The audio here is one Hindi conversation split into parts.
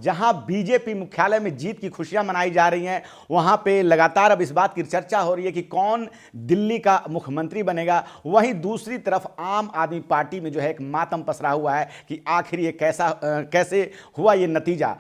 जहां बीजेपी मुख्यालय में जीत की खुशियां मनाई जा रही हैं, वहां पे लगातार अब इस बात की चर्चा हो रही है कि कौन दिल्ली का मुख्यमंत्री बनेगा। वहीं दूसरी तरफ आम आदमी पार्टी में जो है एक मातम पसरा हुआ है कि आखिर ये कैसे हुआ ये नतीजा।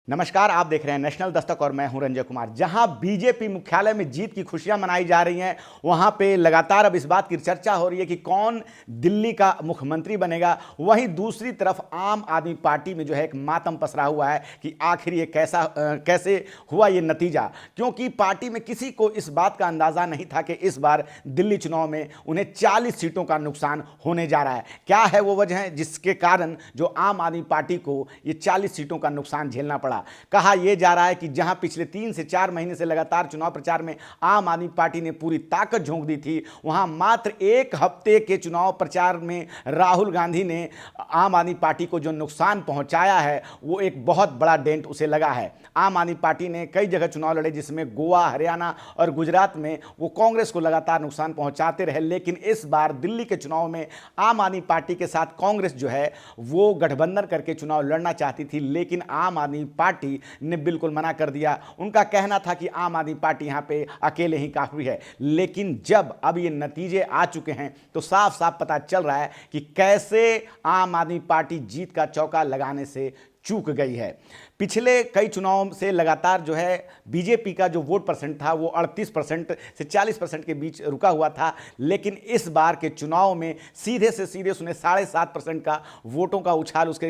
नमस्कार, आप देख रहे हैं नेशनल दस्तक और मैं हूं रंजय कुमार। जहां बीजेपी मुख्यालय में जीत की खुशियां मनाई जा रही हैं, वहां पे लगातार अब इस बात की चर्चा हो रही है कि कौन दिल्ली का मुख्यमंत्री बनेगा। वहीं दूसरी तरफ आम आदमी पार्टी में जो है एक मातम पसरा हुआ है कि आखिर ये कैसे हुआ ये नतीजा, क्योंकि पार्टी में किसी को इस बात का अंदाजा नहीं था कि इस बार दिल्ली चुनाव में उन्हें 40 सीटों का नुकसान होने जा रहा है। क्या है वो वजह जिसके कारण जो आम आदमी पार्टी को ये 40 सीटों का नुकसान झेलना पड़ा। कहा यह जा रहा है कि जहां पिछले 3 से 4 महीने से लगातार चुनाव प्रचार में आम आदमी पार्टी ने पूरी ताकत झोंक दी थी, वहां मात्र एक हफ्ते के चुनाव प्रचार में राहुल गांधी ने आम आदमी पार्टी को जो नुकसान पहुंचाया है वो एक बहुत बड़ा डेंट उसे लगा है। आम आदमी पार्टी ने कई जगह चुनाव लड़े, जिसमें गोवा, हरियाणा और गुजरात में वो कांग्रेस को लगातार नुकसान पहुंचाते रहे, लेकिन इस बार दिल्ली के चुनाव में आम आदमी पार्टी के साथ कांग्रेस जो है वो गठबंधन करके चुनाव लड़ना चाहती थी, लेकिन आम आदमी पार्टी ने बिल्कुल मना कर दिया। उनका कहना था कि आम आदमी पार्टी यहां पे अकेले ही काफी है। लेकिन जब अब ये नतीजे आ चुके हैं तो साफ साफ पता चल रहा है कि कैसे आम आदमी पार्टी जीत का चौका लगाने से चूक गई है। पिछले कई चुनावों से लगातार जो है बीजेपी का जो वोट परसेंट था वो 38% से 40% के बीच रुका हुआ था, लेकिन इस बार के चुनाव में सीधे से सीधे उसने 7.5% का वोटों का उछाल, उसके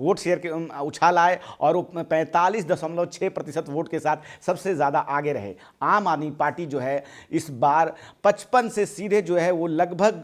वोट शेयर के उछाल आए और वो 45.6% वोट के साथ सबसे ज़्यादा आगे रहे। आम आदमी पार्टी जो है इस बार 55 से सीधे जो है वो लगभग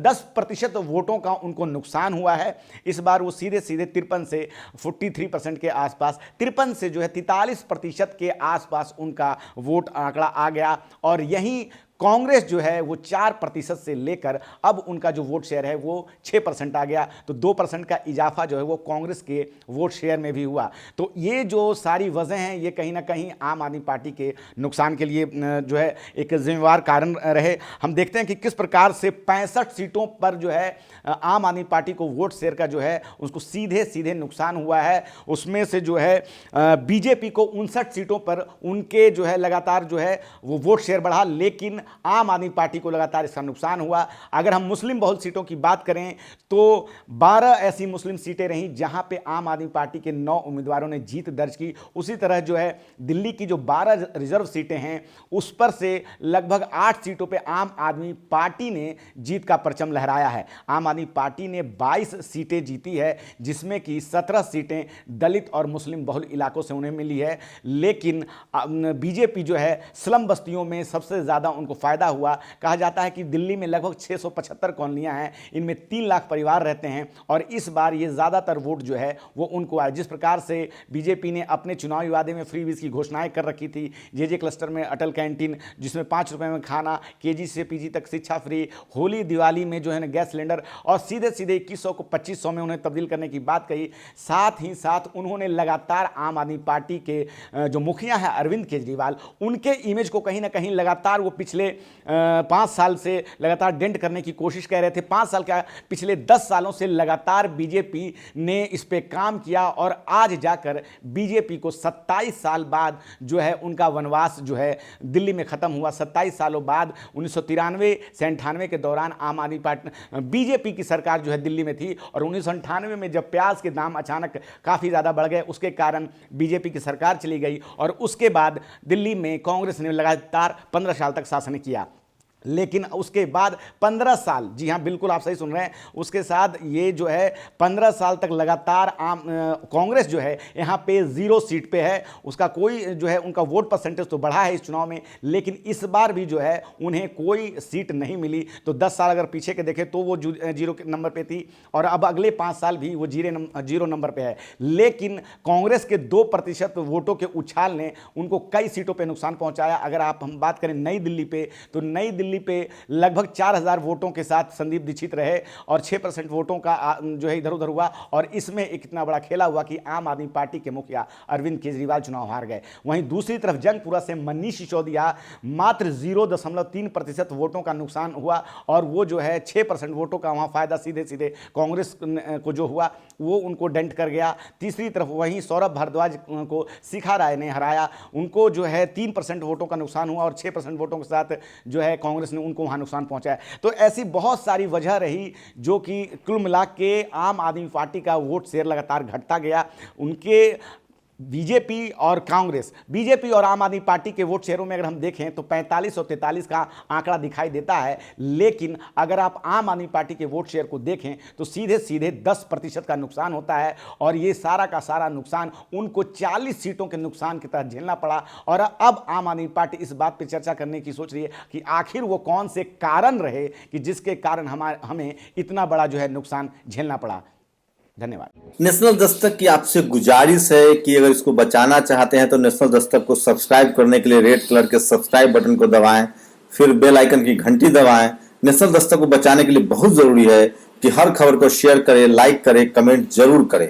10% वोटों का उनको नुकसान हुआ है। इस बार वो सीधे सीधे 53 से 43% के आसपास, 53 से जो है 43% के आसपास उनका वोट आंकड़ा आ गया। और यहीं कांग्रेस जो है वो 4% से लेकर अब उनका जो वोट शेयर है वो 6% आ गया। तो 2% का इजाफा जो है वो कांग्रेस के वोट शेयर में भी हुआ। तो ये जो सारी वजह हैं ये कहीं ना कहीं आम आदमी पार्टी के नुकसान के लिए जो है एक जिम्मेवार कारण रहे। हम देखते हैं कि किस प्रकार से 65 सीटों पर जो है आम आदमी पार्टी को वोट शेयर का जो है उसको सीधे सीधे नुकसान हुआ है। उसमें से जो है बीजेपी को 59 सीटों पर उनके जो है लगातार जो है वो वोट शेयर बढ़ा, लेकिन आम आदमी पार्टी को लगातार इसका नुकसान हुआ। अगर हम मुस्लिम बहुल सीटों की बात करें तो 12 ऐसी मुस्लिम सीटें रहीं जहां पे आम आदमी पार्टी के 9 उम्मीदवारों ने जीत दर्ज की। उसी तरह जो है दिल्ली की जो 12 रिजर्व सीटें हैं उस पर से लगभग 8 सीटों पे आम आदमी पार्टी ने जीत का परचम लहराया है। आम आदमी पार्टी ने 22 सीटें जीती है, जिसमें कि 17 सीटें दलित और मुस्लिम बहुल इलाकों से उन्हें मिली है। लेकिन बीजेपी जो है स्लम बस्तियों में सबसे ज़्यादा उनको फायदा हुआ। कहा जाता है कि दिल्ली में लगभग 675 कॉलोनियां हैं, इनमें 3 लाख परिवार रहते हैं और इस बार ये ज़्यादातर वोट जो है वो उनको आए। जिस प्रकार से बीजेपी ने अपने चुनावी वादे में फ्री बीज की घोषणाएं कर रखी थी, जे क्लस्टर में अटल कैंटीन जिसमें 5 रुपये में खाना, केजी से पीजी तक शिक्षा फ्री, होली दिवाली में जो है ना गैस सिलेंडर, और सीधे सीधे 2100 को 2500 में उन्हें तब्दील करने की बात कही। साथ ही साथ उन्होंने लगातार आम आदमी पार्टी के जो मुखिया हैं अरविंद केजरीवाल, उनके इमेज को कहीं ना कहीं लगातार वो पिछले 5 साल से लगातार डेंट करने की कोशिश कर रहे थे। 5 साल क्या, पिछले 10 सालों से लगातार बीजेपी ने इस पे काम किया और आज जाकर बीजेपी को 27 साल बाद जो है उनका वनवास जो है दिल्ली में खत्म हुआ। 27 सालों बाद 1993 से 98 के दौरान आम आदमी पार्टी बीजेपी की सरकार जो है दिल्ली में थी, और 1998 में जब प्याज के दाम अचानक काफ़ी ज़्यादा बढ़ गए उसके कारण बीजेपी की सरकार चली गई और उसके बाद दिल्ली में कांग्रेस ने लगातार 15 साल तक शासन किया। लेकिन उसके बाद 15 साल, जी हाँ बिल्कुल आप सही सुन रहे हैं, उसके साथ ये जो है 15 साल तक लगातार कांग्रेस जो है यहाँ पे 0 सीट पे है। उसका कोई जो है उनका वोट परसेंटेज तो बढ़ा है इस चुनाव में, लेकिन इस बार भी जो है उन्हें कोई सीट नहीं मिली। तो 10 साल अगर पीछे के देखें तो वो 0 के नंबर पे थी और अब अगले 5 साल भी वो 0 नंबर पे है। लेकिन कांग्रेस के 2% वोटों के उछाल ने उनको कई सीटों पर नुकसान पहुँचाया। अगर हम बात करें नई दिल्ली पे, तो नई दिल्ली दिल्ली पे लगभग 4000 वोटों के साथ संदीप दीक्षित रहे और 6% वोटों का जो है इधर उधर हुआ, और इसमें एक इतना बड़ा खेला हुआ कि आम आदमी पार्टी के मुखिया अरविंद केजरीवाल चुनाव हार गए। वहीं दूसरी तरफ जंगपुरा से मनीष सिसोदिया मात्र 0.3% वोटों का नुकसान हुआ, और वो जो है 6% वोटों का वहाँ फायदा सीधे सीधे कांग्रेस को जो हुआ वो उनको डेंट कर गया। तीसरी तरफ वहीं सौरभ भारद्वाज को शिखा राय ने हराया, उनको जो है 3% वोटों का नुकसान हुआ, और 6% वोटों के साथ जो है कांग्रेस ने उनको वहाँ नुकसान पहुँचाया। तो ऐसी बहुत सारी वजह रही जो कि कुल मिला के आम आदमी पार्टी का वोट शेयर लगातार घटता गया। उनके बीजेपी और कांग्रेस, बीजेपी और आम आदमी पार्टी के वोट शेयरों में अगर हम देखें तो 45 और 43 का आंकड़ा दिखाई देता है, लेकिन अगर आप आम आदमी पार्टी के वोट शेयर को देखें तो सीधे सीधे 10% का नुकसान होता है, और ये सारा का सारा नुकसान उनको 40 सीटों के नुकसान की तरह झेलना पड़ा। और अब आम आदमी पार्टी इस बात पर चर्चा करने की सोच रही है कि आखिर वो कौन से कारण रहे कि जिसके कारण हमें इतना बड़ा जो है नुकसान झेलना पड़ा। धन्यवाद। नेशनल दस्तक की आपसे गुजारिश है कि अगर इसको बचाना चाहते हैं तो नेशनल दस्तक को सब्सक्राइब करने के लिए रेड कलर के सब्सक्राइब बटन को दबाएं, फिर बेल आइकन की घंटी दबाएं। नेशनल दस्तक को बचाने के लिए बहुत जरूरी है कि हर खबर को शेयर करें, लाइक करें, कमेंट जरूर करें।